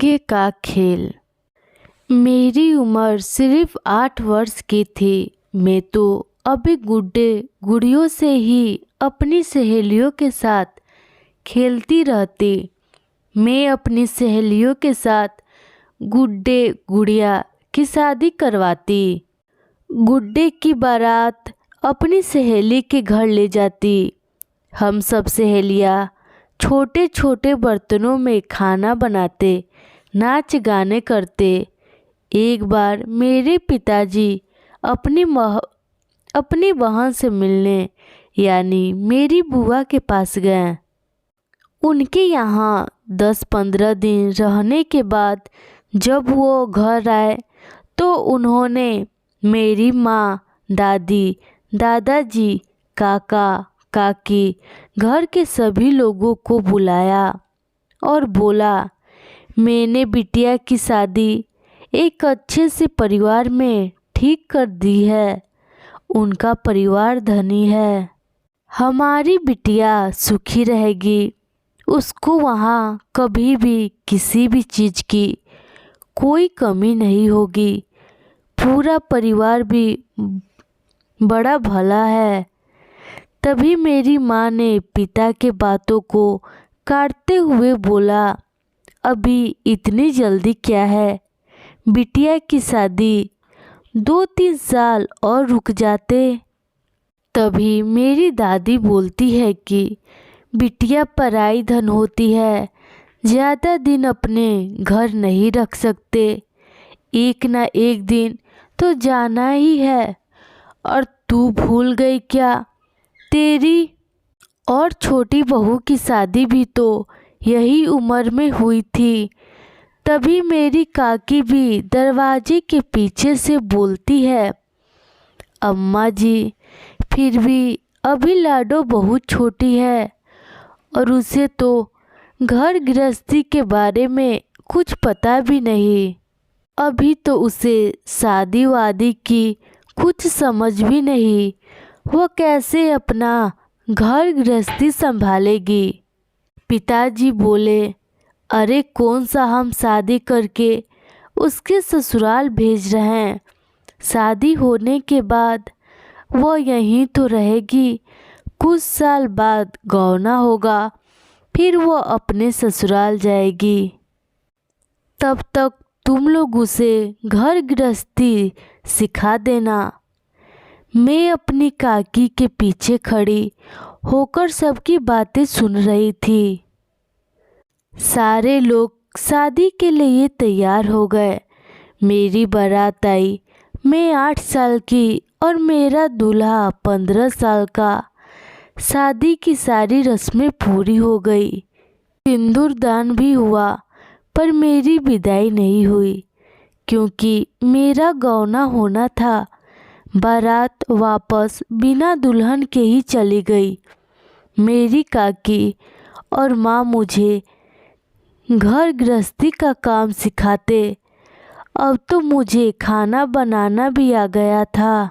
भाग्य का खेल। मेरी उम्र सिर्फ 8 वर्ष की थी। मैं तो अभी गुड्डे गुड़ियों से ही अपनी सहेलियों के साथ खेलती रहती। मैं अपनी सहेलियों के साथ गुड्डे गुड़िया की शादी करवाती। गुड्डे की बारात अपनी सहेली के घर ले जाती। हम सब सहेलियाँ छोटे छोटे बर्तनों में खाना बनाते, नाच गाने करते। एक बार मेरे पिताजी अपनी बहन से मिलने यानी मेरी बुआ के पास गए। उनके यहाँ 10-15 दिन रहने के बाद जब वो घर आए तो उन्होंने मेरी माँ, दादी, दादाजी, काका, काकी, घर के सभी लोगों को बुलाया और बोला, मैंने बिटिया की शादी एक अच्छे से परिवार में ठीक कर दी है। उनका परिवार धनी है। हमारी बिटिया सुखी रहेगी। उसको वहाँ कभी भी किसी भी चीज़ की कोई कमी नहीं होगी। पूरा परिवार भी बड़ा भला है। तभी मेरी माँ ने पिता के बातों को काटते हुए बोला, अभी इतनी जल्दी क्या है? बिटिया की शादी 2-3 साल और रुक जाते। तभी मेरी दादी बोलती है कि बिटिया पराई धन होती है, ज़्यादा दिन अपने घर नहीं रख सकते। एक ना एक दिन तो जाना ही है। और तू भूल गई क्या? तेरी और छोटी बहू की शादी भी तो यही उम्र में हुई थी। तभी मेरी काकी भी दरवाजे के पीछे से बोलती है, अम्मा जी, फिर भी अभी लाडो बहुत छोटी है और उसे तो घर गृहस्थी के बारे में कुछ पता भी नहीं। अभी तो उसे शादी वादी की कुछ समझ भी नहीं। वो कैसे अपना घर गृहस्थी संभालेगी? पिताजी बोले, अरे कौन सा हम शादी करके उसके ससुराल भेज रहे हैं। शादी होने के बाद वो यहीं तो रहेगी। कुछ साल बाद गौना होगा, फिर वो अपने ससुराल जाएगी। तब तक तुम लोग उसे घर गृहस्थी सिखा देना। मैं अपनी काकी के पीछे खड़ी होकर सबकी बातें सुन रही थी। सारे लोग शादी के लिए तैयार हो गए। मेरी बारात आई। मैं 8 साल की और मेरा दूल्हा 15 साल का। शादी की सारी रस्में पूरी हो गई। सिंदूर दान भी हुआ, पर मेरी विदाई नहीं हुई क्योंकि मेरा गौना होना था। बारात वापस बिना दुल्हन के ही चली गई। मेरी काकी और माँ मुझे घर गृहस्थी का काम सिखाते। अब तो मुझे खाना बनाना भी आ गया था।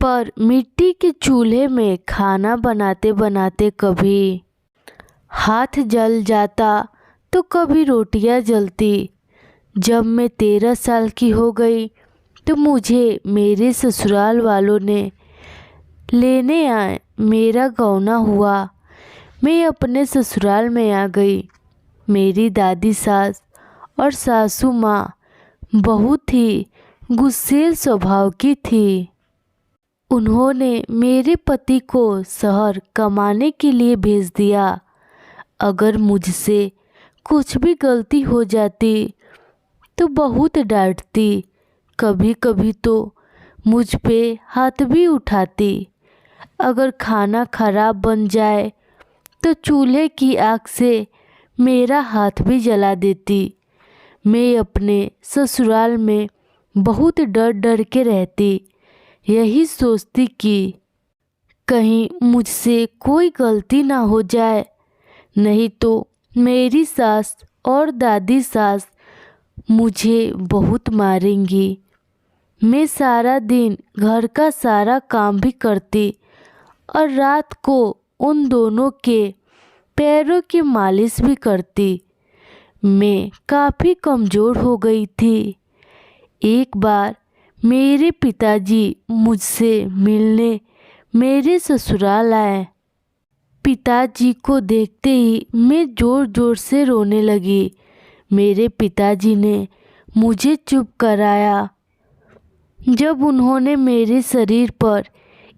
पर मिट्टी के चूल्हे में खाना बनाते बनाते कभी हाथ जल जाता तो कभी रोटियां जलती। जब मैं 13 साल की हो गई तो मुझे मेरे ससुराल वालों ने लेने आए। मेरा गौना हुआ। मैं अपने ससुराल में आ गई। मेरी दादी सास और सासू माँ बहुत ही गुस्सैल स्वभाव की थी। उन्होंने मेरे पति को शहर कमाने के लिए भेज दिया। अगर मुझसे कुछ भी गलती हो जाती तो बहुत डांटती। कभी कभी तो मुझ पे हाथ भी उठाती। अगर खाना खराब बन जाए तो चूल्हे की आग से मेरा हाथ भी जला देती। मैं अपने ससुराल में बहुत डर डर के रहती। यही सोचती कि कहीं मुझसे कोई गलती ना हो जाए, नहीं तो मेरी सास और दादी सास मुझे बहुत मारेंगी। मैं सारा दिन घर का सारा काम भी करती और रात को उन दोनों के पैरों की मालिश भी करती। मैं काफ़ी कमज़ोर हो गई थी। एक बार मेरे पिताजी मुझसे मिलने मेरे ससुराल आए। पिताजी को देखते ही मैं ज़ोर ज़ोर से रोने लगी। मेरे पिताजी ने मुझे चुप कराया। जब उन्होंने मेरे शरीर पर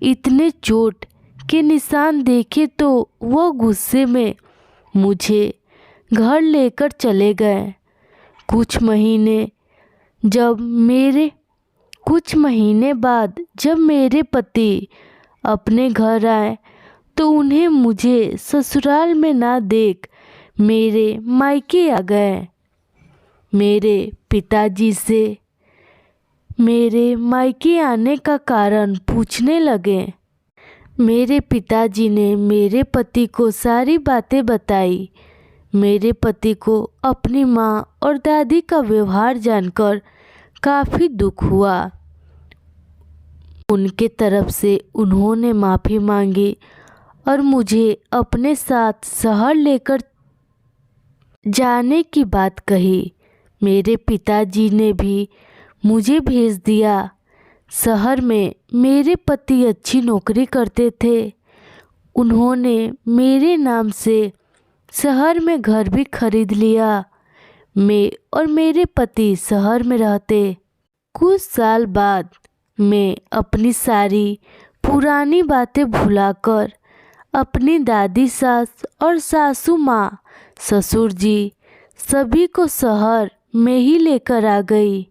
इतने चोट के निशान देखे तो वो गुस्से में मुझे घर लेकर चले गए। कुछ महीने बाद जब मेरे पति अपने घर आए तो उन्हें मुझे ससुराल में ना देख मेरे मायके आ गए। मेरे पिताजी से मेरे मायके आने का कारण पूछने लगे। मेरे पिताजी ने मेरे पति को सारी बातें बताई। मेरे पति को अपनी माँ और दादी का व्यवहार जानकर काफ़ी दुख हुआ। उनके तरफ से उन्होंने माफ़ी मांगी और मुझे अपने साथ शहर लेकर जाने की बात कही। मेरे पिताजी ने भी मुझे भेज दिया। शहर में मेरे पति अच्छी नौकरी करते थे। उन्होंने मेरे नाम से शहर में घर भी खरीद लिया। मैं और मेरे पति शहर में रहते। कुछ साल बाद मैं अपनी सारी पुरानी बातें भुलाकर अपनी दादी सास और सासू माँ, ससुर जी सभी को शहर में ही लेकर आ गई।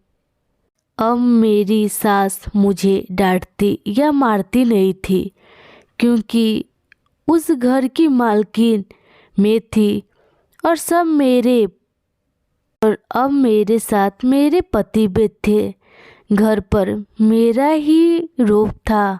अब मेरी सास मुझे डांटती या मारती नहीं थी क्योंकि उस घर की मालकिन मैं थी और अब मेरे साथ मेरे पति भी थे। घर पर मेरा ही रोब था।